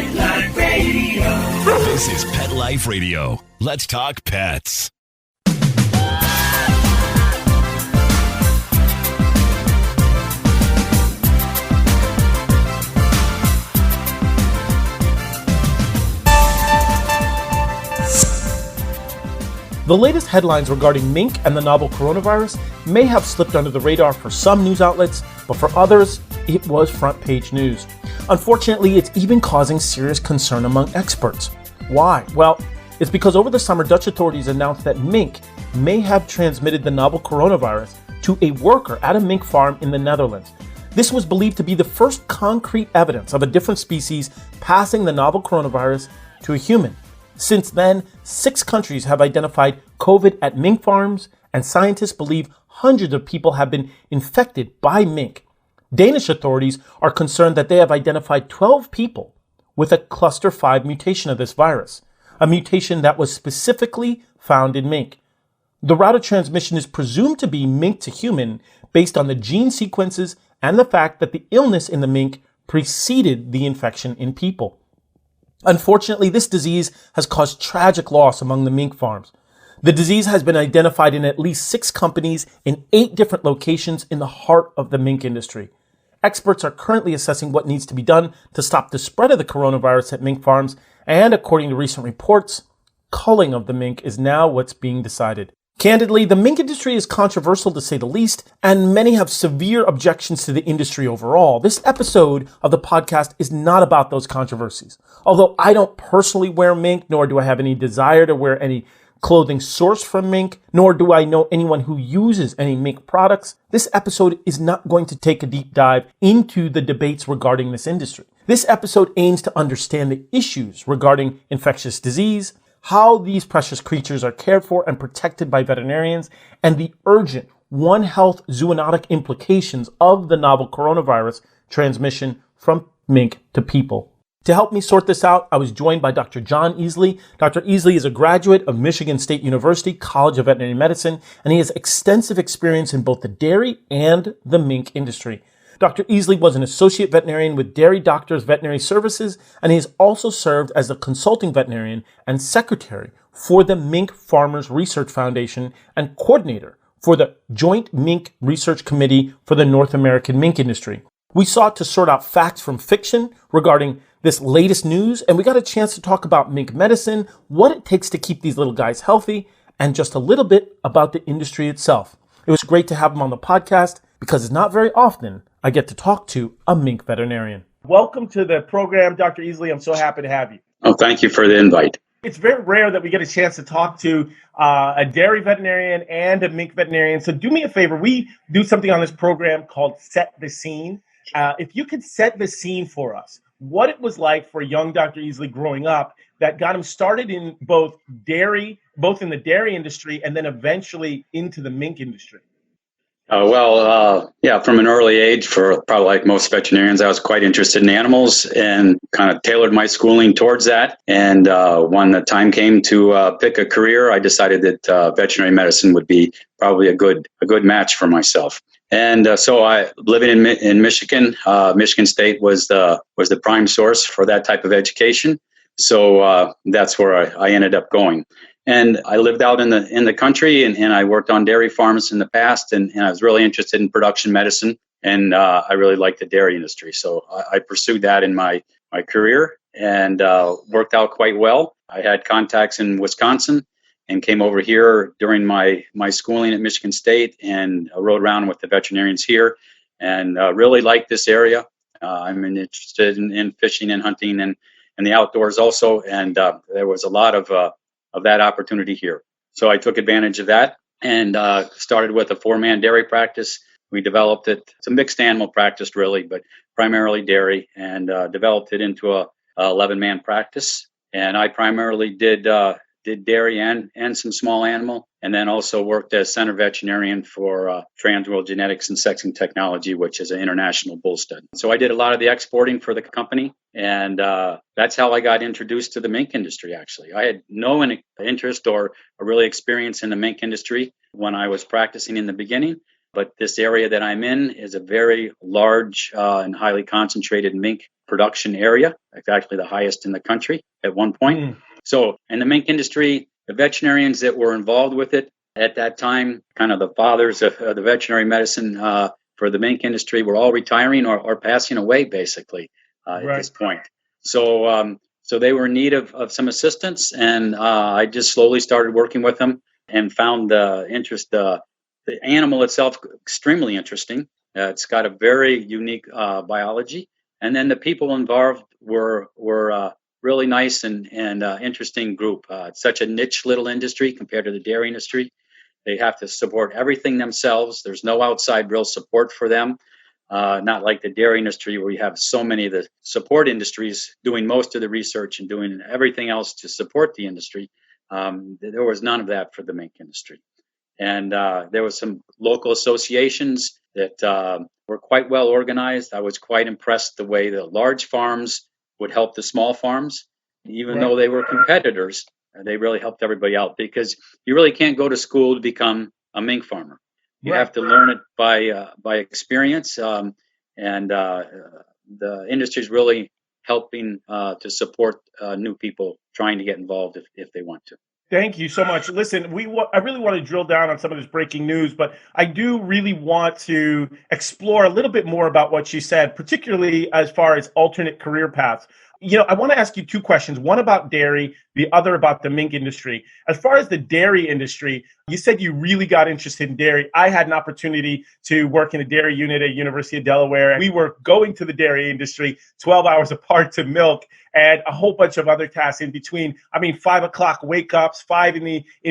Pet Life Radio. This is Pet Life Radio. Let's talk pets. The latest headlines regarding Mink and the novel coronavirus may have slipped under the radar for some news outlets, but for others, it was front-page news. Unfortunately, it's even causing serious concern among experts. Why? Well, it's because over the summer, Dutch authorities announced that Mink may have transmitted the novel coronavirus to a worker at a mink farm in the Netherlands. This was believed to be the first concrete evidence of a different species passing the novel coronavirus to a human. Since then, 6 countries have identified COVID at mink farms, and scientists believe hundreds of people have been infected by mink. Danish authorities are concerned that they have identified 12 people with a cluster 5 mutation of this virus, a mutation that was specifically found in mink. The route of transmission is presumed to be mink to human based on the gene sequences and the fact that the illness in the mink preceded the infection in people. Unfortunately, this disease has caused tragic loss among the mink farms. The disease has been identified in at least 6 companies in 8 different locations in the heart of the mink industry. Experts are currently assessing what needs to be done to stop the spread of the coronavirus at mink farms, and according to recent reports, culling of the mink is now what's being decided. Candidly, the mink industry is controversial to say the least, and many have severe objections to the industry overall. This episode of the podcast is not about those controversies. Although I don't personally wear mink, nor do I have any desire to wear any clothing sourced from mink, nor do I know anyone who uses any mink products, this episode is not going to take a deep dive into the debates regarding this industry. This episode aims to understand the issues regarding infectious disease, how these precious creatures are cared for and protected by veterinarians, and the urgent One Health zoonotic implications of the novel coronavirus transmission from mink to people. To help me sort this out, I was joined by Dr. John Easley. Dr. Easley is a graduate of Michigan State University College of Veterinary Medicine, and he has extensive experience in both the dairy and the mink industry. Dr. Easley was an associate veterinarian with Dairy Doctors Veterinary Services, and he has also served as a consulting veterinarian and secretary for the Mink Farmers Research Foundation and coordinator for the Joint Mink Research Committee for the North American mink industry. We sought to sort out facts from fiction regarding this latest news, and we got a chance to talk about mink medicine, what it takes to keep these little guys healthy, and just a little bit about the industry itself. It was great to have him on the podcast because it's not very often I get to talk to a mink veterinarian. Welcome to the program, Dr. Easley. I'm so happy to have you. Oh, thank you for the invite. It's very rare that we get a chance to talk to a dairy veterinarian and a mink veterinarian. So do me a favor. We do something on this program called Set the Scene. If you could set the scene for us, what it was like for young Dr. Easley growing up that got him started in both in the dairy industry and then eventually into the mink industry. From an early age, for probably like most veterinarians, I was quite interested in animals and kind of tailored my schooling towards that. And when the time came to pick a career, I decided that veterinary medicine would be probably a good match for myself. And so I living in Michigan, Michigan State was the prime source for that type of education. So that's where I ended up going. And I lived out in the country, and I worked on dairy farms in the past, and I was really interested in production medicine, and I really liked the dairy industry. So I pursued that in my career, and worked out quite well. I had contacts in Wisconsin and came over here during my schooling at Michigan State and rode around with the veterinarians here, and really liked this area. I'm interested in fishing and hunting and the outdoors also, and there was a lot of that opportunity here. So I took advantage of that and started with a 4-man dairy practice. We developed it. It's a mixed animal practice, really, but primarily dairy, and developed it into a 11-man practice. And I primarily did dairy and some small animal, and then also worked as center veterinarian for Transworld Genetics and Sexing Technology, which is an international bull stud. So I did a lot of the exporting for the company, and that's how I got introduced to the mink industry, actually. I had no interest or really experience in the mink industry when I was practicing in the beginning, But this area that I'm in is a very large and highly concentrated mink production area. It's actually the highest in the country at one point. So in the mink industry, the veterinarians that were involved with it at that time, kind of the fathers of the veterinary medicine for the mink industry, were all retiring or passing away, basically, at this point. So they were in need of some assistance, and I just slowly started working with them and found the interest. The animal itself extremely interesting. It's got a very unique biology, and then the people involved were really nice and interesting group. It's such a niche little industry compared to the dairy industry. They have to support everything themselves. There's no outside real support for them. Not like the dairy industry where you have so many of the support industries doing most of the research and doing everything else to support the industry. There was none of that for the mink industry. And there was some local associations that were quite well organized. I was quite impressed the way the large farms would help the small farms, even though they were competitors. They really helped everybody out because you really can't go to school to become a mink farmer. You have to learn it by experience, and the industry is really helping to support new people trying to get involved if they want to. Thank you so much. Listen, I really want to drill down on some of this breaking news, but I do really want to explore a little bit more about what she said, particularly as far as alternate career paths. I want to ask you two questions, one about dairy, the other about the mink industry. As far as the dairy industry, you said you really got interested in dairy. I had an opportunity to work in a dairy unit at University of Delaware. We were going to the dairy industry 12 hours apart to milk and a whole bunch of other tasks in between. 5 o'clock wake ups, 5 in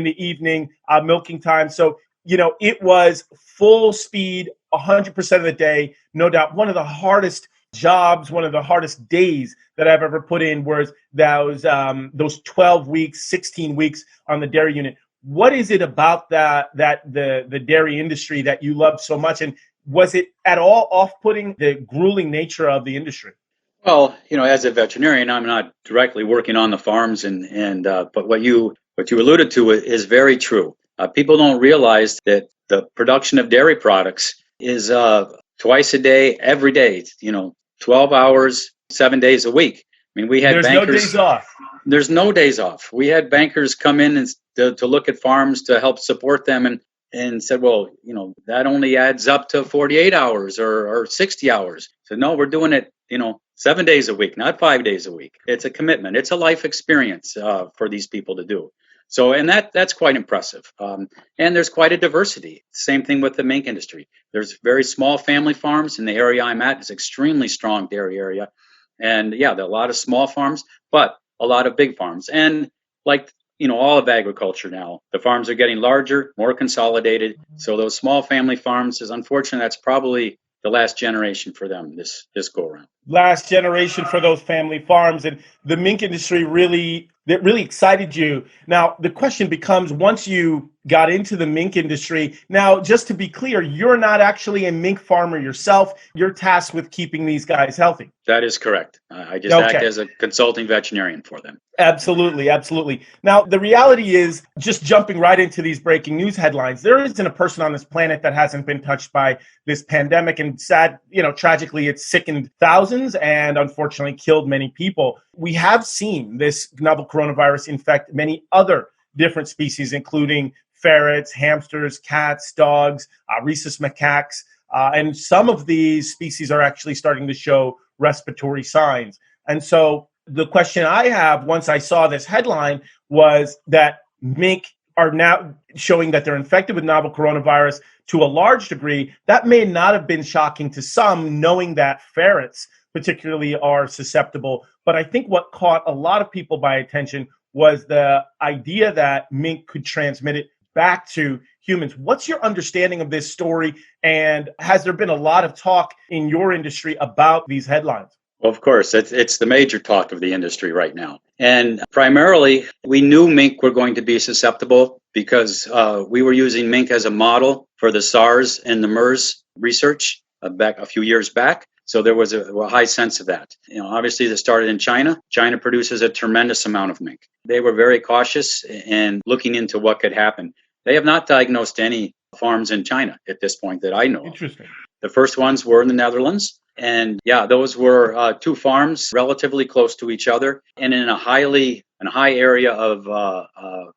the evening, milking time. So, it was full speed, 100% of the day, no doubt. One of the hardest jobs, one of the hardest days that I've ever put in was those 12 weeks, 16 weeks on the dairy unit. What is it about the dairy industry that you love so much? And was it at all off-putting, the grueling nature of the industry? Well, as a veterinarian, I'm not directly working on the farms, but what you alluded to is very true. People don't realize that the production of dairy products is twice a day, every day. 12 hours, 7 days a week. We had There's bankers. No days off. There's no days off. We had bankers come in and to look at farms to help support them and said, well, that only adds up to 48 hours or 60 hours. So no, we're doing it, 7 days a week, not 5 days a week. It's a commitment. It's a life experience for these people to do. So, and that's quite impressive. And there's quite a diversity. Same thing with the mink industry. There's very small family farms in the area I'm at. It's extremely strong dairy area. And there are a lot of small farms, but a lot of big farms. And like, all of agriculture now, the farms are getting larger, more consolidated. So those small family farms is unfortunate. That's probably the last generation for them this go around. Last generation for those family farms, and the mink industry really excited you. Now the question becomes, once you got into the mink industry, now just to be clear, you're not actually a mink farmer yourself. You're tasked with keeping these guys healthy. That is correct. I just act as a consulting veterinarian for them. Absolutely. Now, the reality is, just jumping right into these breaking news headlines, there isn't a person on this planet that hasn't been touched by this pandemic, and tragically, it's sickened thousands and unfortunately killed many people. We have seen this novel coronavirus infect many other different species, including ferrets, hamsters, cats, dogs, rhesus macaques, and some of these species are actually starting to show respiratory signs. And so the question I have once I saw this headline was that mink are now showing that they're infected with novel coronavirus to a large degree. That may not have been shocking to some, knowing that ferrets particularly are susceptible. But I think what caught a lot of people by attention was the idea that mink could transmit it back to humans. What's your understanding of this story? And has there been a lot of talk in your industry about these headlines? Well, of course, it's the major talk of the industry right now. And primarily, we knew mink were going to be susceptible because we were using mink as a model for the SARS and the MERS research back a few years back. So there was a high sense of that. Obviously, this started in China. China produces a tremendous amount of mink. They were very cautious and looking into what could happen. They have not diagnosed any farms in China at this point that I know of. Interesting. The first ones were in the Netherlands. And yeah, those were two farms relatively close to each other and in a high area of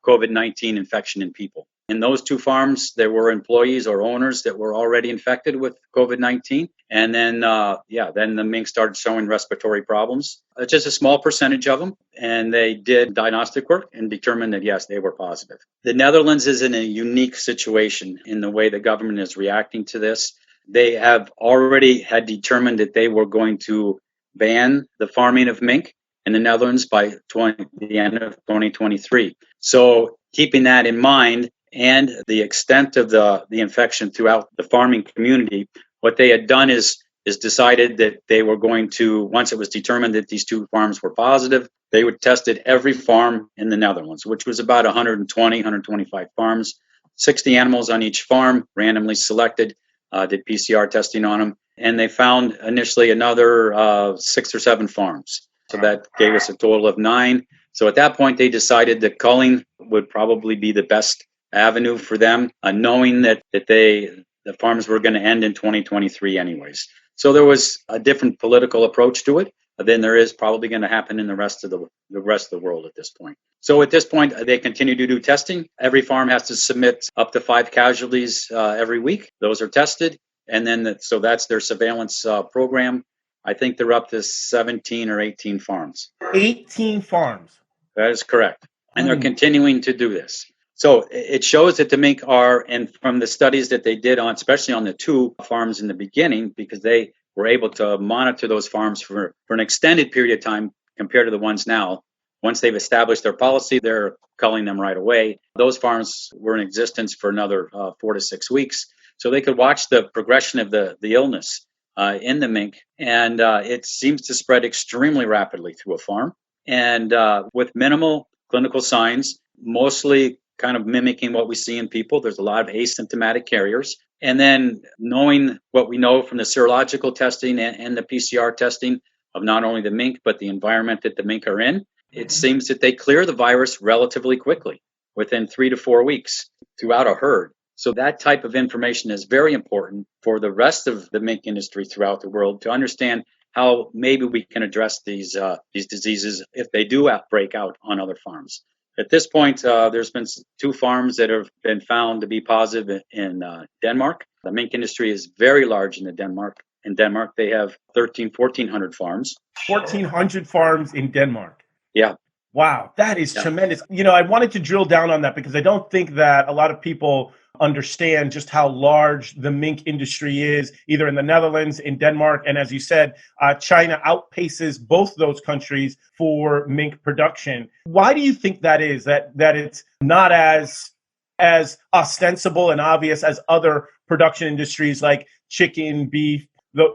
COVID-19 infection in people. In those two farms, there were employees or owners that were already infected with COVID-19. And then, then the mink started showing respiratory problems, just a small percentage of them. And they did diagnostic work and determined that, yes, they were positive. The Netherlands is in a unique situation in the way the government is reacting to this. They have already had determined that they were going to ban the farming of mink in the Netherlands by the end of 2023. So keeping that in mind and the extent of the infection throughout the farming community, what they had done is decided that they were going to, once it was determined that these two farms were positive, they would test at every farm in the Netherlands, which was about 125 farms, 60 animals on each farm, randomly selected. Did PCR testing on them, and they found initially another 6 or 7 farms. So that gave us a total of 9. So at that point, they decided that culling would probably be the best avenue for them, knowing that the farms were going to end in 2023 anyways. So there was a different political approach to it than there is probably going to happen in the rest of the world at this point. So at this point, they continue to do testing. Every farm has to submit up to 5 casualties every week. Those are tested. And then, so that's their surveillance program. I think they're up to 17 or 18 farms. 18 farms. That is correct. And they're continuing to do this. So it shows that the mink are, and from the studies that they did on, especially on the 2 farms in the beginning, because they were able to monitor those farms for an extended period of time compared to the ones now. Once they've established their policy, they're culling them right away. Those farms were in existence for another 4 to 6 weeks. So they could watch the progression of the illness in the mink. And it seems to spread extremely rapidly through a farm. And with minimal clinical signs, mostly kind of mimicking what we see in people. There's a lot of asymptomatic carriers. And then knowing what we know from the serological testing and the PCR testing of not only the mink, but the environment that the mink are in, it seems that they clear the virus relatively quickly, within 3 to 4 weeks throughout a herd. So that type of information is very important for the rest of the mink industry throughout the world to understand how maybe we can address these diseases if they do break out on other farms. At this point, there's been 2 farms that have been found to be positive in Denmark. The mink industry is very large in Denmark. In Denmark, they have 1,400 farms. 1,400 farms in Denmark. Yeah. Wow, that is tremendous. You know, I wanted to drill down on that because I don't think that a lot of people understand just how large the mink industry is, either in the Netherlands, in Denmark, and as you said, China outpaces both those countries for mink production. Why do you think that is? That it's not as ostensible and obvious as other production industries like chicken, beef,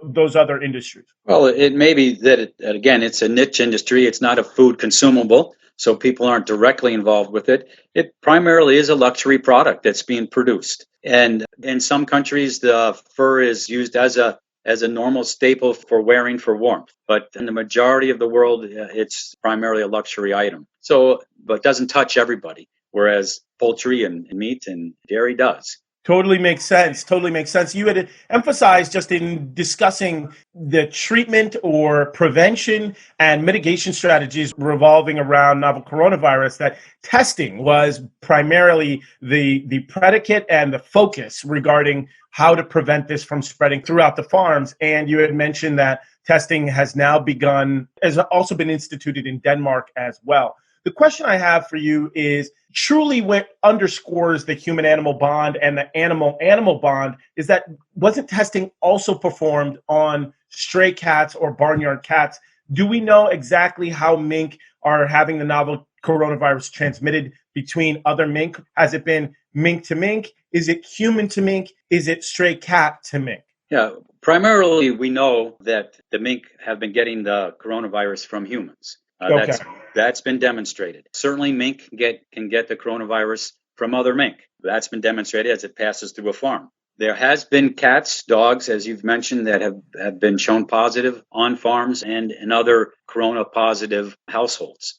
those other industries? Well, it may be that, again, it's a niche industry. It's not a food consumable, so people aren't directly involved with it. It primarily is a luxury product that's being produced. And in some countries, the fur is used as a normal staple for wearing for warmth. But in the majority of the world, it's primarily a luxury item. So, but it doesn't touch everybody, whereas poultry and meat and dairy does. Totally makes sense. Totally makes sense. You had emphasized just in discussing the treatment or prevention and mitigation strategies revolving around novel coronavirus that testing was primarily the predicate and the focus regarding how to prevent this from spreading throughout the farms. And you had mentioned that testing has now begun, has also been instituted in Denmark as well. The question I have for you is truly what underscores the human-animal bond and the animal-animal bond is that wasn't testing also performed on stray cats or barnyard cats? Do we know exactly how mink are having the novel coronavirus transmitted between other mink? Has it been mink to mink? Is it human to mink? Is it stray cat to mink? Yeah, primarily we know that the mink have been getting the coronavirus from humans. Okay. That's been demonstrated. Certainly mink can get the coronavirus from other mink. That's been demonstrated as it passes through a farm. There has been cats, dogs, as you've mentioned, that have been shown positive on farms and in other corona-positive households.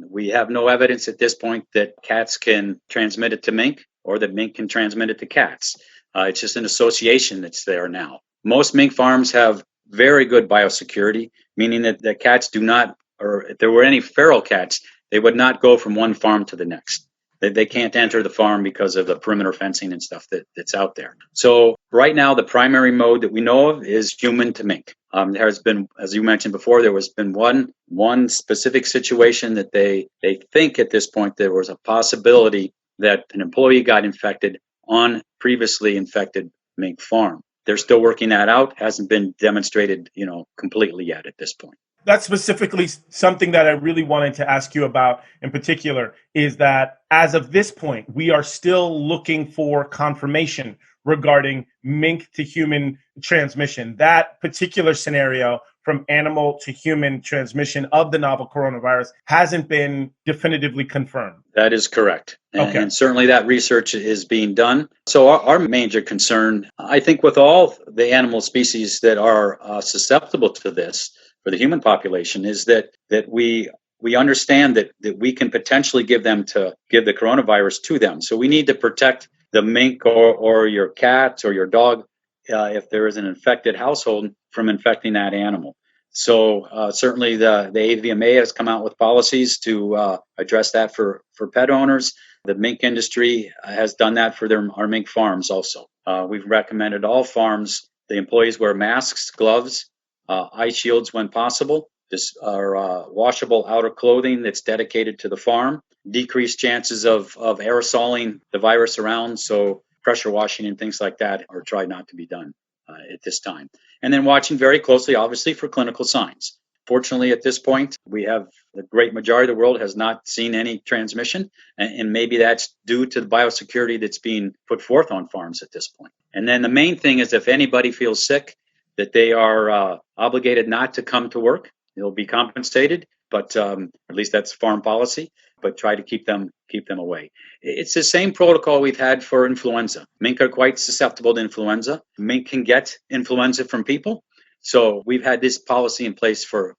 We have no evidence at this point that cats can transmit it to mink or that mink can transmit it to cats. It's just an association that's there now. Most mink farms have very good biosecurity, meaning that the cats do not, or if there were any feral cats, they would not go from one farm to the next. They can't enter the farm because of the perimeter fencing and stuff that's out there. So right now, the primary mode that we know of is human to mink. There has been, as you mentioned before, there has been one specific situation that they think at this point there was a possibility that an employee got infected on previously infected mink farm. They're still working that out. Hasn't been demonstrated, completely yet at this point. That's specifically something that I really wanted to ask you about in particular, is that as of this point, we are still looking for confirmation regarding mink to human transmission. That particular scenario from animal to human transmission of the novel coronavirus hasn't been definitively confirmed. That is correct. Okay. And certainly that research is being done. So our major concern, I think, with all the animal species that are susceptible to this, for the human population, is that we understand that we can potentially give the coronavirus to them. So we need to protect the mink or your cat or your dog if there is an infected household from infecting that animal. So certainly the AVMA has come out with policies to address that for pet owners. The mink industry has done that for our mink farms also. We've recommended all farms, the employees wear masks, gloves, eye shields when possible. This are washable outer clothing that's dedicated to the farm. Decreased chances of aerosoling the virus around, so pressure washing and things like that are tried not to be done at this time. And then watching very closely, obviously, for clinical signs. Fortunately, at this point, we have the great majority of the world has not seen any transmission, and maybe that's due to the biosecurity that's being put forth on farms at this point. And then the main thing is if anybody feels sick, that they are obligated not to come to work. They'll be compensated, but at least that's farm policy. But try to keep them away. It's the same protocol we've had for influenza. Mink are quite susceptible to influenza. Mink can get influenza from people. So we've had this policy in place for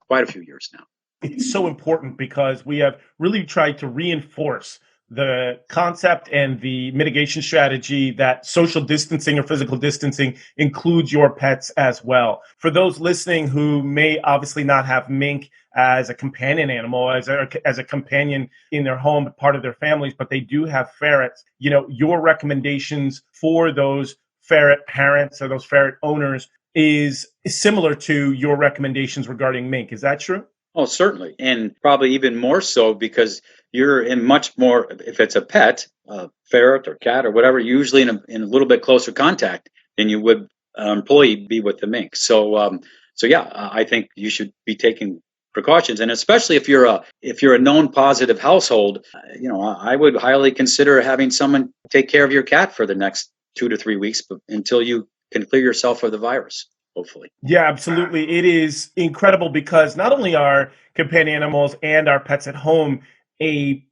quite a few years now. It's so important because we have really tried to reinforce the concept and the mitigation strategy that social distancing or physical distancing includes your pets as well. For those listening who may obviously not have mink as a companion animal, as a companion in their home, part of their families, but they do have ferrets, your recommendations for those ferret parents or those ferret owners is similar to your recommendations regarding mink. Is that true? Oh, certainly. And probably even more so because you're in much more, if it's a pet, ferret or cat or whatever, usually in a little bit closer contact than you would an employee be with the mink. So yeah, I think you should be taking precautions. And especially if you're a known positive household, I would highly consider having someone take care of your cat for the next 2 to 3 weeks until you can clear yourself of the virus. Hopefully. Yeah, absolutely. It is incredible because not only are companion animals and our pets at home a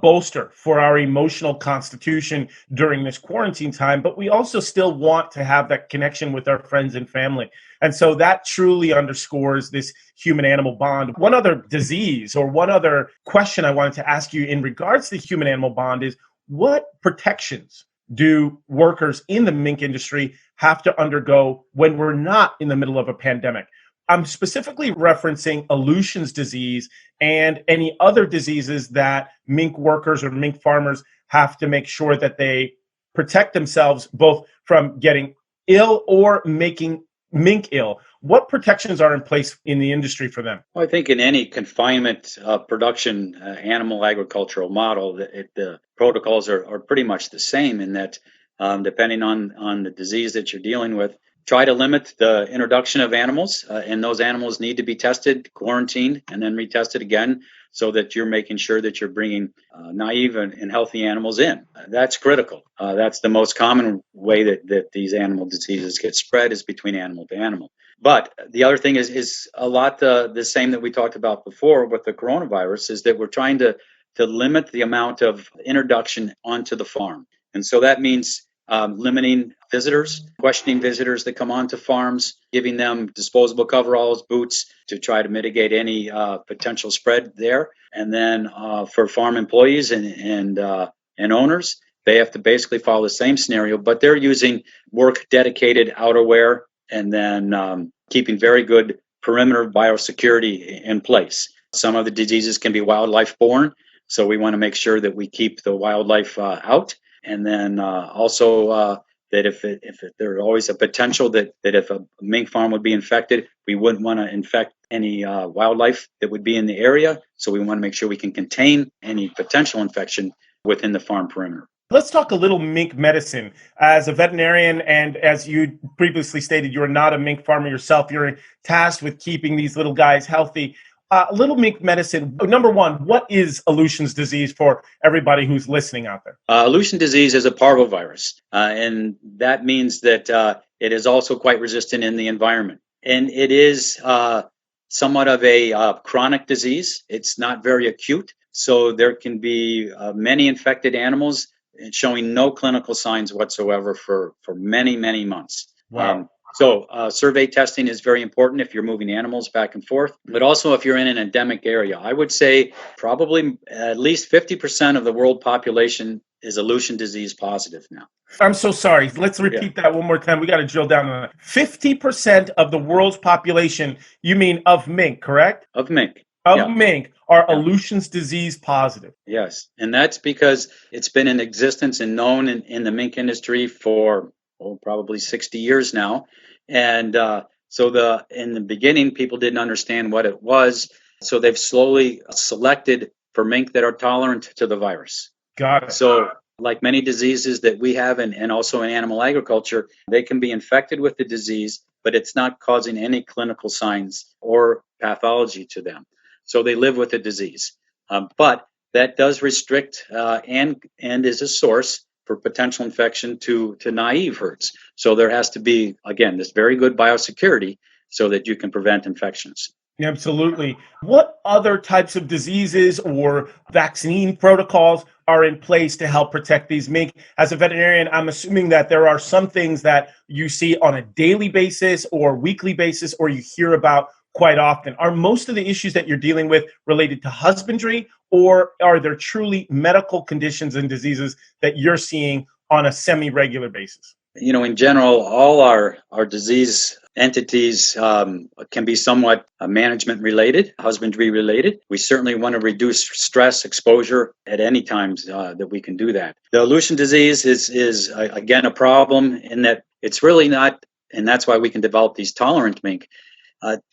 bolster for our emotional constitution during this quarantine time, but we also still want to have that connection with our friends and family. And so that truly underscores this human animal bond. One other disease or one other question I wanted to ask you in regards to the human animal bond is what protections do workers in the mink industry have to undergo when we're not in the middle of a pandemic? I'm specifically referencing Aleutian's disease and any other diseases that mink workers or mink farmers have to make sure that they protect themselves both from getting ill or making mink ill. What protections are in place in the industry for them? Well, I think in any confinement production animal agricultural model, the protocols are pretty much the same in that depending on the disease that you're dealing with, try to limit the introduction of animals, and those animals need to be tested, quarantined, and then retested again so that you're making sure that you're bringing naive and healthy animals in. That's critical. That's the most common way that these animal diseases get spread is between animal to animal. But the other thing is a lot the same that we talked about before with the coronavirus is that we're trying to limit the amount of introduction onto the farm. And so that means limiting visitors, questioning visitors that come onto farms, giving them disposable coveralls, boots to try to mitigate any potential spread there. And then for farm employees and owners, They have to basically follow the same scenario, but they're using work dedicated outerwear and then keeping very good perimeter biosecurity in place. Some of the diseases can be wildlife borne, so we want to make sure that we keep the wildlife out. And then also that if there's always a potential that if a mink farm would be infected, we wouldn't want to infect any wildlife that would be in the area. So we want to make sure we can contain any potential infection within the farm perimeter. Let's talk a little mink medicine. As a veterinarian, and as you previously stated, you're not a mink farmer yourself. You're tasked with keeping these little guys healthy. Little mink medicine, number one, what is Aleutian's disease for everybody who's listening out there? Aleutian disease is a parvovirus, and that means that it is also quite resistant in the environment. And it is somewhat of a chronic disease. It's not very acute, so there can be many infected animals showing no clinical signs whatsoever for many, many months. Wow. So survey testing is very important if you're moving animals back and forth, but also if you're in an endemic area. I would say probably at least 50% of the world population is Aleutian disease positive now. I'm so sorry. Let's repeat that one more time. We got to drill down on that. 50% of the world's population, you mean of mink, correct? Of mink. Mink are Aleutian's disease positive. Yes, and that's because it's been in existence and known in the mink industry for probably 60 years now. And so in the beginning, people didn't understand what it was. So they've slowly selected for mink that are tolerant to the virus. Got it. So like many diseases that we have and also in animal agriculture, they can be infected with the disease, but it's not causing any clinical signs or pathology to them. So they live with the disease. But that does restrict and is a source for potential infection to naive herds. So there has to be, again, this very good biosecurity so that you can prevent infections. Absolutely. What other types of diseases or vaccine protocols are in place to help protect these mink? As a veterinarian, I'm assuming that there are some things that you see on a daily basis or weekly basis, or you hear about quite often. Are most of the issues that you're dealing with related to husbandry, or are there truly medical conditions and diseases that you're seeing on a semi-regular basis? You know, in general, all our disease entities can be somewhat management related, husbandry related. We certainly want to reduce stress exposure at any times that we can do that. The Aleutian disease is again a problem in that it's really not, and that's why we can develop these tolerant mink.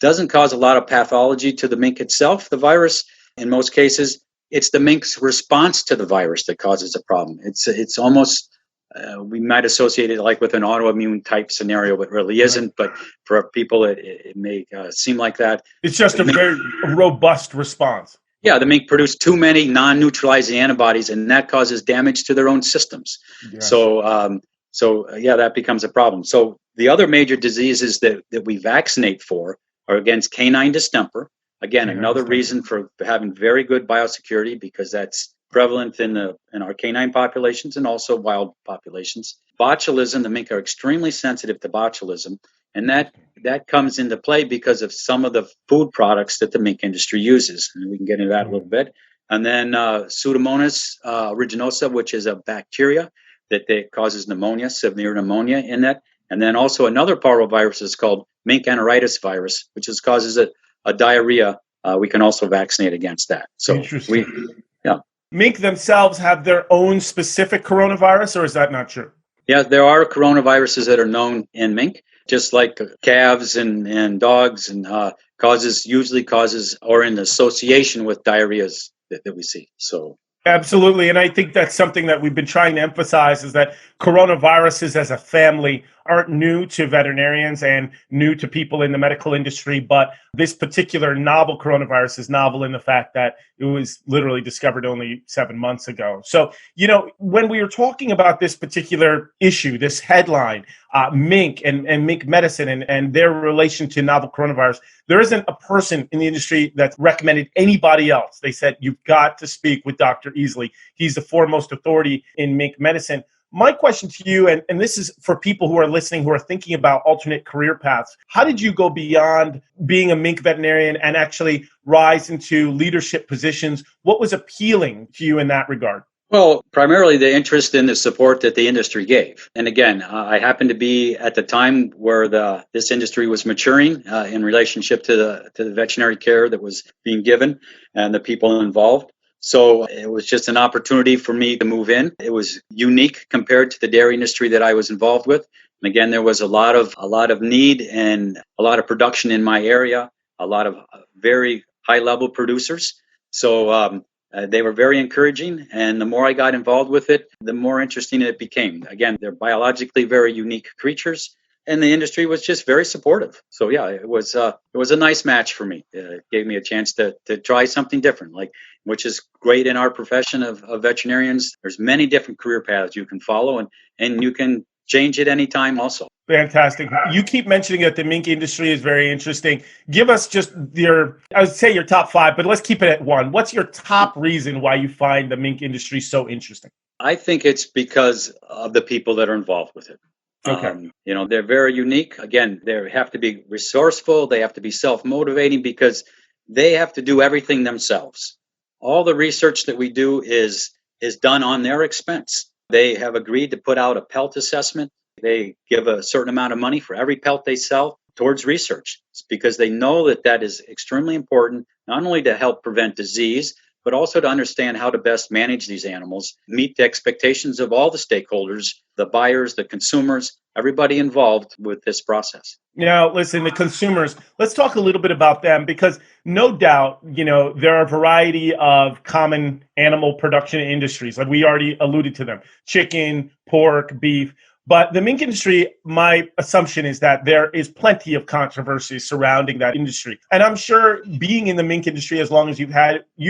Doesn't cause a lot of pathology to the mink itself, the virus. In most cases, it's the mink's response to the virus that causes a problem. It's almost we might associate it like with an autoimmune type scenario, but really isn't. But for people, it may seem like that. It's just a very robust response. Yeah, the mink produce too many non-neutralizing antibodies, and that causes damage to their own systems. Yes. So that becomes a problem. So the other major diseases that we vaccinate for are against canine distemper. Again, another reason for having very good biosecurity, because that's prevalent in our canine populations and also wild populations. Botulism, the mink are extremely sensitive to botulism, and that comes into play because of some of the food products that the mink industry uses, and we can get into that a little bit. And then Pseudomonas aeruginosa, which is a bacteria that causes pneumonia, severe pneumonia in that. And then also another parvovirus is called mink enteritis virus, which causes a diarrhea. We can also vaccinate against that. So Mink themselves have their own specific coronavirus, or is that not true? Yeah, there are coronaviruses that are known in mink, just like calves and dogs, and usually causes or in association with diarrheas that we see. So. Absolutely. And I think that's something that we've been trying to emphasize, is that coronaviruses as a family aren't new to veterinarians and new to people in the medical industry. But this particular novel coronavirus is novel in the fact that it was literally discovered only 7 months ago. So, when we were talking about this particular issue, this headline, mink and mink medicine and their relation to novel coronavirus, there isn't a person in the industry that's recommended anybody else. They said, you've got to speak with Dr. Easley. He's the foremost authority in mink medicine. My question to you, and this is for people who are listening, who are thinking about alternate career paths, how did you go beyond being a mink veterinarian and actually rise into leadership positions? What was appealing to you in that regard? Well, primarily the interest in the support that the industry gave. And again, I happened to be at the time where this industry was maturing in relationship to the veterinary care that was being given and the people involved. So it was just an opportunity for me to move in. It was unique compared to the dairy industry that I was involved with. And again, there was a lot of need and a lot of production in my area, a lot of very high level producers. So they were very encouraging, and the more I got involved with it, the more interesting it became. Again, they're biologically very unique creatures, and the industry was just very supportive. So yeah, it was a nice match for me. It gave me a chance to try something different, like which is great in our profession of veterinarians. There's many different career paths you can follow, and you can change at any time also. Fantastic. You keep mentioning that the mink industry is very interesting. Give us just I would say your top five, but let's keep it at one. What's your top reason why you find the mink industry so interesting? I think it's because of the people that are involved with it. Okay. They're very unique. Again, they have to be resourceful. They have to be self-motivating because they have to do everything themselves. All the research that we do is done on their expense. They have agreed to put out a pelt assessment. They give a certain amount of money for every pelt they sell towards research. It's because they know that that is extremely important, not only to help prevent disease, but also to understand how to best manage these animals, meet the expectations of all the stakeholders, the buyers, the consumers, everybody involved with this process. Now, listen, the consumers, let's talk a little bit about them because no doubt, there are a variety of common animal production industries. Like we already alluded to them, chicken, pork, beef. But the mink industry, my assumption is that there is plenty of controversy surrounding that industry. And I'm sure being in the mink industry as long as you've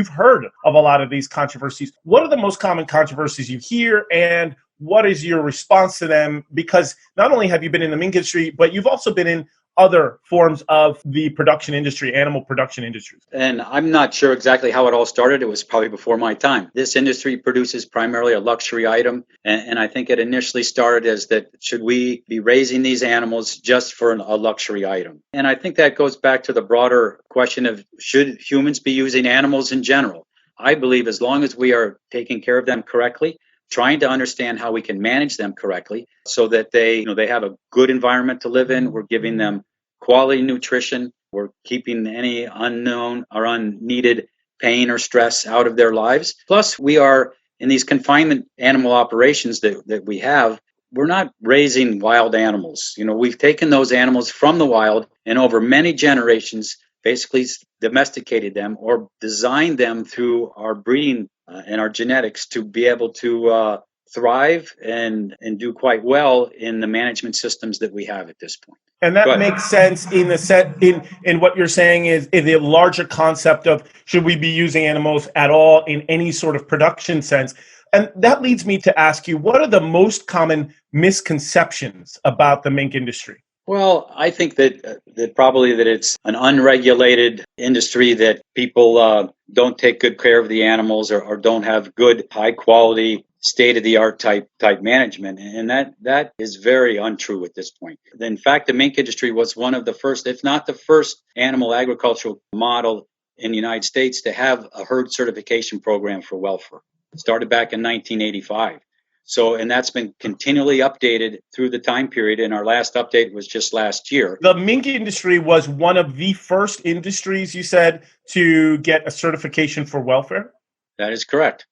heard of a lot of these controversies. What are the most common controversies you hear, and what is your response to them? Because not only have you been in the mink industry, but you've also been in other forms of the production industry, animal production industries. And I'm not sure exactly how it all started. It was probably before my time. This industry produces primarily a luxury item. And I think it initially started as that should we be raising these animals just for a luxury item? And I think that goes back to the broader question of should humans be using animals in general? I believe as long as we are taking care of them correctly, trying to understand how we can manage them correctly so that they have a good environment to live in. We're giving them quality nutrition. We're keeping any unknown or unneeded pain or stress out of their lives. Plus, we are in these confinement animal operations that we have. We're not raising wild animals. We've taken those animals from the wild and over many generations basically domesticated them or designed them through our breeding and our genetics to be able to thrive and do quite well in the management systems that we have at this point. And that makes sense in the in what you're saying is in the larger concept of should we be using animals at all in any sort of production sense. And that leads me to ask you, what are the most common misconceptions about the mink industry? Well, I think that probably that it's an unregulated industry, that people don't take good care of the animals or don't have good, high quality, state of the art type management, and that is very untrue at this point. In fact, the mink industry was one of the first, if not the first, animal agricultural model in the United States to have a herd certification program for welfare. It started back in 1985. So, and that's been continually updated through the time period. And our last update was just last year. The mink industry was one of the first industries, you said, to get a certification for welfare? That is correct.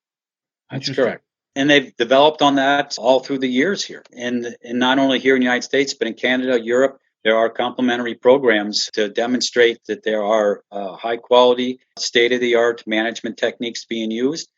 That's correct. And they've developed on that all through the years here. And not only here in the United States, but in Canada, Europe, there are complementary programs to demonstrate that there are high quality, state of the art management techniques being used.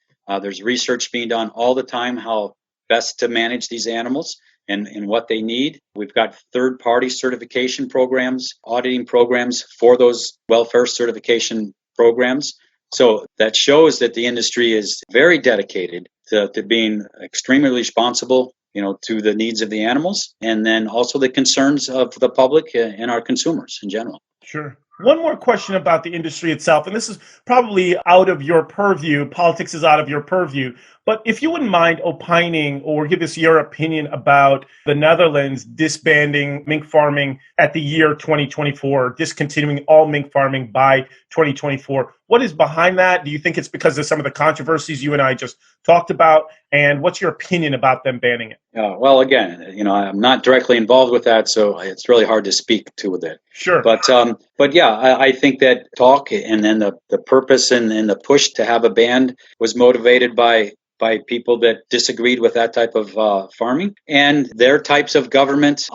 There's research being done all the time how best to manage these animals and what they need. We've got third-party certification programs, auditing programs for those welfare certification programs. So that shows that the industry is very dedicated to being extremely responsible, to the needs of the animals, and then also the concerns of the public and our consumers in general. Sure. One more question about the industry itself, and this is probably out of your purview. Politics is out of your purview. But if you wouldn't mind opining or give us your opinion about the Netherlands disbanding mink farming at the year 2024, discontinuing all mink farming by 2024. What is behind that? Do you think it's because of some of the controversies you and I just talked about? And what's your opinion about them banning it? Well, again, I'm not directly involved with that, so it's really hard to speak to that. Sure. But yeah, I think that talk and then the purpose and the push to have a ban was motivated by people that disagreed with that type of farming. And their types of government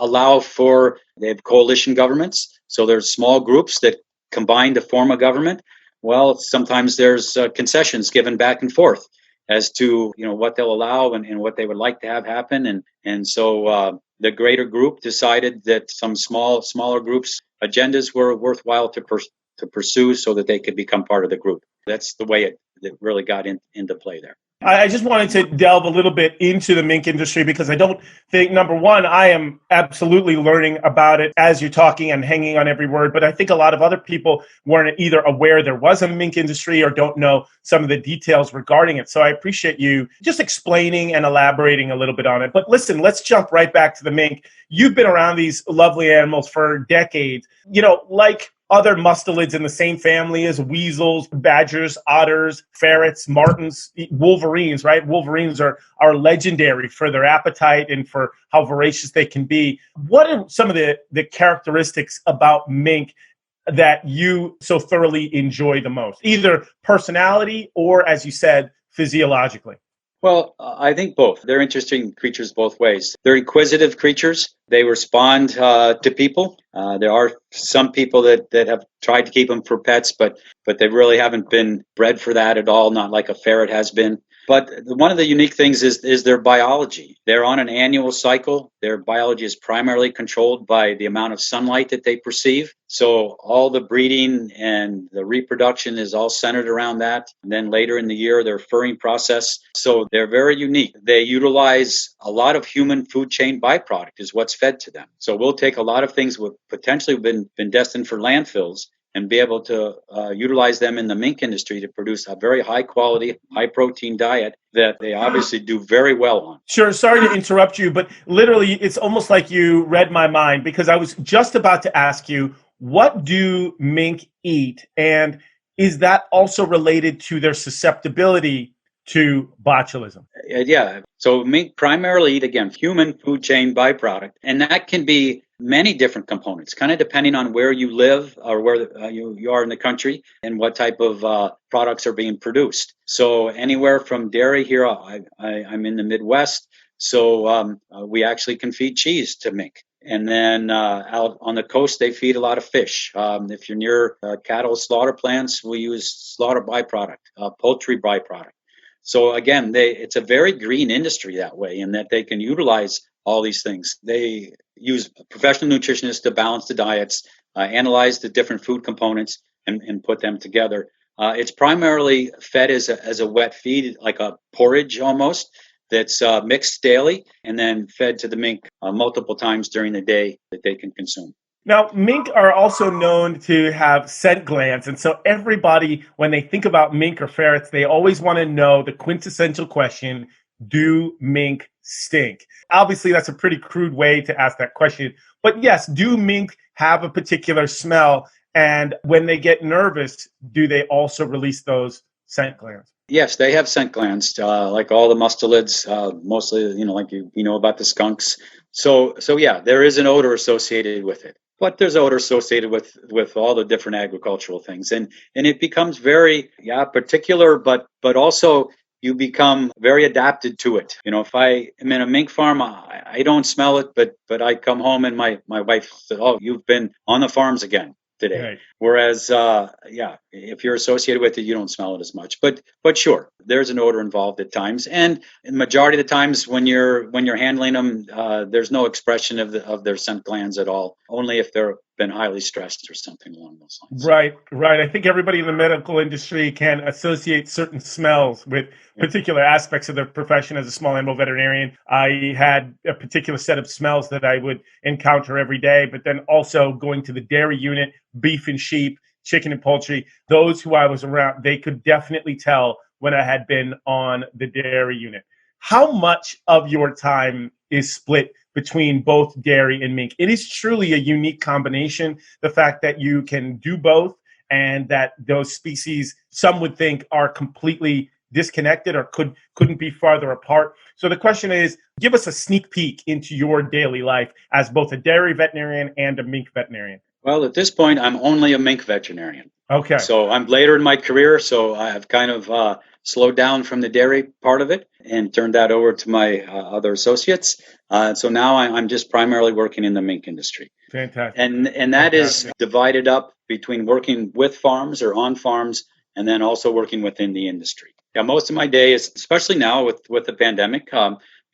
they have coalition governments. So there's small groups that combine to form a government. Well, sometimes there's concessions given back and forth as to what they'll allow and what they would like to have happen. And so the greater group decided that some smaller groups' agendas were worthwhile to pursue so that they could become part of the group. That's the way it really got into play there. I just wanted to delve a little bit into the mink industry because I don't think, number one, I am absolutely learning about it as you're talking and hanging on every word. But I think a lot of other people weren't either aware there was a mink industry or don't know some of the details regarding it. So I appreciate you just explaining and elaborating a little bit on it. But listen, let's jump right back to the mink. You've been around these lovely animals for decades. Like other mustelids in the same family as weasels, badgers, otters, ferrets, martens, wolverines, right? Wolverines are legendary for their appetite and for how voracious they can be. What are some of the characteristics about mink that you so thoroughly enjoy the most, either personality or, as you said, physiologically? Well, I think both. They're interesting creatures both ways. They're inquisitive creatures. They respond to people. There are some people that have tried to keep them for pets, but they really haven't been bred for that at all, not like a ferret has been. But one of the unique things is their biology. They're on an annual cycle. Their biology is primarily controlled by the amount of sunlight that they perceive. So all the breeding and the reproduction is all centered around that. And then later in the year, their furring process. So they're very unique. They utilize a lot of human food chain byproduct is what's fed to them. So we'll take a lot of things that potentially been destined for landfills and be able to utilize them in the mink industry to produce a very high quality, high protein diet that they obviously do very well on. Sure. Sorry to interrupt you, but literally it's almost like you read my mind because I was just about to ask you, what do mink eat? And is that also related to their susceptibility to botulism? Yeah. So mink primarily eat, again, human food chain byproduct. And that can be many different components, kind of depending on where you live or where you are in the country and what type of products are being produced. So anywhere from dairy here, I'm in the Midwest. So we actually can feed cheese to mink. And then out on the coast, they feed a lot of fish. If you're near cattle slaughter plants, we use slaughter byproduct, poultry byproduct. So again, it's a very green industry that way in that they can utilize all these things. They use professional nutritionists to balance the diets, analyze the different food components, and put them together. It's primarily fed as a wet feed, like a porridge almost, that's mixed daily and then fed to the mink multiple times during the day that they can consume. Now, mink are also known to have scent glands. And so everybody, when they think about mink or ferrets, they always want to know the quintessential question, do mink stink? Obviously, that's a pretty crude way to ask that question. But yes, do mink have a particular smell? And when they get nervous, do they also release those scent glands? Yes, they have scent glands, like all the mustelids, mostly, like you know about the skunks. So yeah, there is an odor associated with it. But there's odor associated with all the different agricultural things, and it becomes very particular, but also you become very adapted to it. If I am in a mink farm, I don't smell it, but I come home and my wife said, "Oh, you've been on the farms again today." Right. Whereas, if you're associated with it, you don't smell it as much. But sure, there's an odor involved at times, and in the majority of the times when you're handling them, there's no expression of their scent glands at all. Only if they're been highly stressed or something along those lines. Right. I think everybody in the medical industry can associate certain smells with particular aspects of their profession. As a small animal veterinarian, I had a particular set of smells that I would encounter every day, but then also going to the dairy unit, beef and sheep, chicken and poultry, those who I was around, they could definitely tell when I had been on the dairy unit. How much of your time is split between both dairy and mink? It is truly a unique combination, the fact that you can do both and that those species, some would think, are completely disconnected or couldn't be farther apart. So the question is, give us a sneak peek into your daily life as both a dairy veterinarian and a mink veterinarian. Well, at this point, I'm only a mink veterinarian. Okay. So I'm later in my career, so I've kind of slowed down from the dairy part of it and turned that over to my other associates. So now I'm just primarily working in the mink industry. Fantastic. And that Fantastic. Is divided up between working with farms or on farms and then also working within the industry. Yeah, most of my day is, especially now with the pandemic,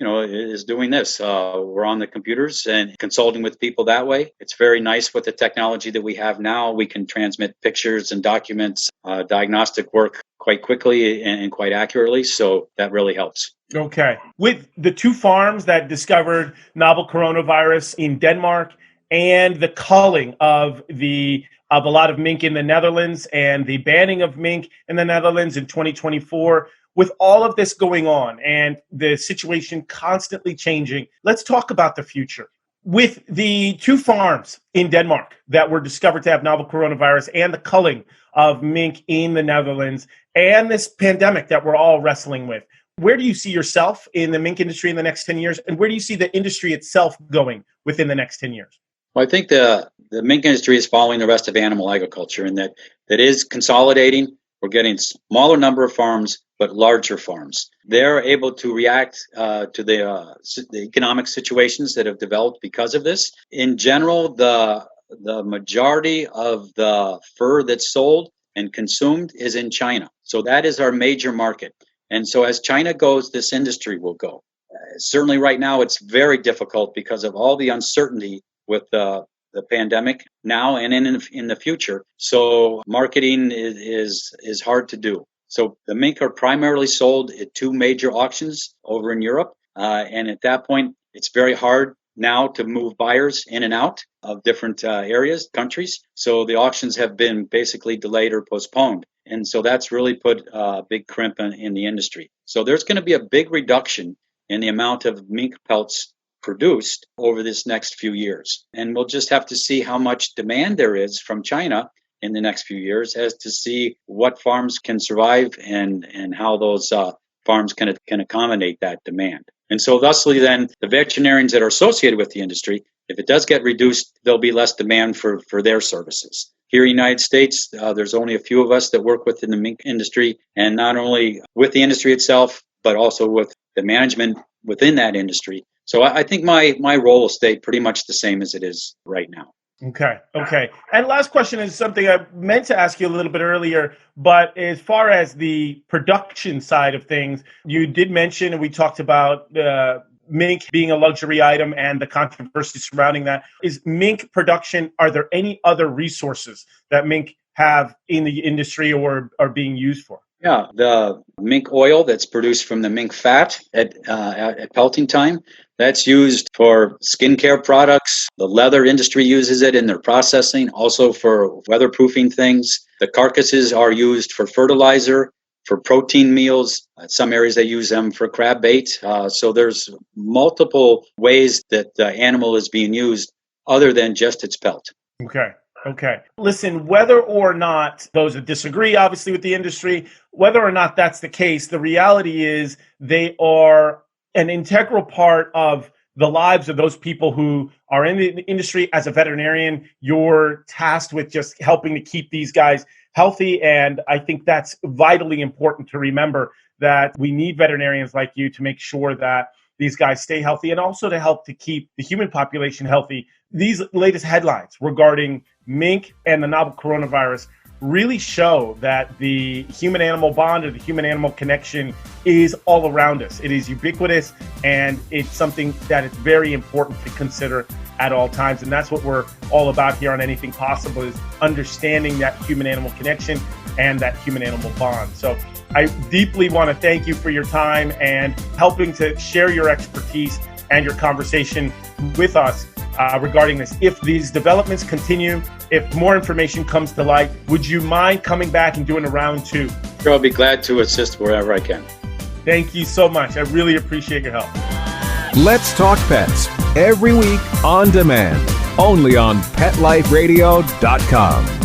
is doing this. We're on the computers and consulting with people that way. It's very nice with the technology that we have now. We can transmit pictures and documents, diagnostic work quite quickly and quite accurately. So that really helps. Okay. With the 2 farms that discovered novel coronavirus in Denmark and the culling of a lot of mink in the Netherlands and the banning of mink in the Netherlands in 2024, with all of this going on and the situation constantly changing, let's talk about the future. With the 2 farms in Denmark that were discovered to have novel coronavirus and the culling of mink in the Netherlands and this pandemic that we're all wrestling with, where do you see yourself in the mink industry in the next 10 years? And where do you see the industry itself going within the next 10 years? Well, I think the mink industry is following the rest of animal agriculture in that is consolidating. We're getting smaller number of farms, but larger farms. They're able to react to the economic situations that have developed because of this. In general, the majority of the fur that's sold and consumed is in China. So that is our major market. And so as China goes, this industry will go. Certainly right now, it's very difficult because of all the uncertainty with the pandemic now and in the future. So marketing is hard to do. So the mink are primarily sold at 2 major auctions over in Europe. And at that point, it's very hard now to move buyers in and out of different areas, countries. So the auctions have been basically delayed or postponed. And so that's really put a big crimp in the industry. So there's going to be a big reduction in the amount of mink pelts produced over this next few years. And we'll just have to see how much demand there is from China in the next few years as to see what farms can survive and how those farms can accommodate that demand. And so thusly then the veterinarians that are associated with the industry, if it does get reduced, there'll be less demand for their services. Here in the United States, there's only a few of us that work within the mink industry, and not only with the industry itself, but also with the management within that industry. So I think my role will stay pretty much the same as it is right now. Okay. And last question is something I meant to ask you a little bit earlier, but as far as the production side of things, you did mention, and we talked about mink being a luxury item and the controversy surrounding that. Is mink production, are there any other resources that mink have in the industry or are being used for? Yeah, the mink oil that's produced from the mink fat at pelting time, that's used for skincare products. The leather industry uses it in their processing, also for weatherproofing things. The carcasses are used for fertilizer, for protein meals. In some areas they use them for crab bait. So there's multiple ways that the animal is being used other than just its pelt. Okay. Listen, whether or not those that disagree, obviously, with the industry, whether or not that's the case, the reality is they are an integral part of the lives of those people who are in the industry. As a veterinarian, you're tasked with just helping to keep these guys healthy. And I think that's vitally important to remember, that we need veterinarians like you to make sure that these guys stay healthy and also to help to keep the human population healthy. These latest headlines regarding mink and the novel coronavirus really show that the human-animal bond or the human-animal connection is all around us. It is ubiquitous, and it's something that is very important to consider at all times. And that's what we're all about here on Anything Possible, is understanding that human-animal connection and that human-animal bond. So I deeply want to thank you for your time and helping to share your expertise and your conversation with us regarding this. If these developments continue, if more information comes to light, would you mind coming back and doing a round 2? Sure, I'll be glad to assist wherever I can. Thank you so much. I really appreciate your help. Let's Talk Pets, every week on demand, only on PetLifeRadio.com.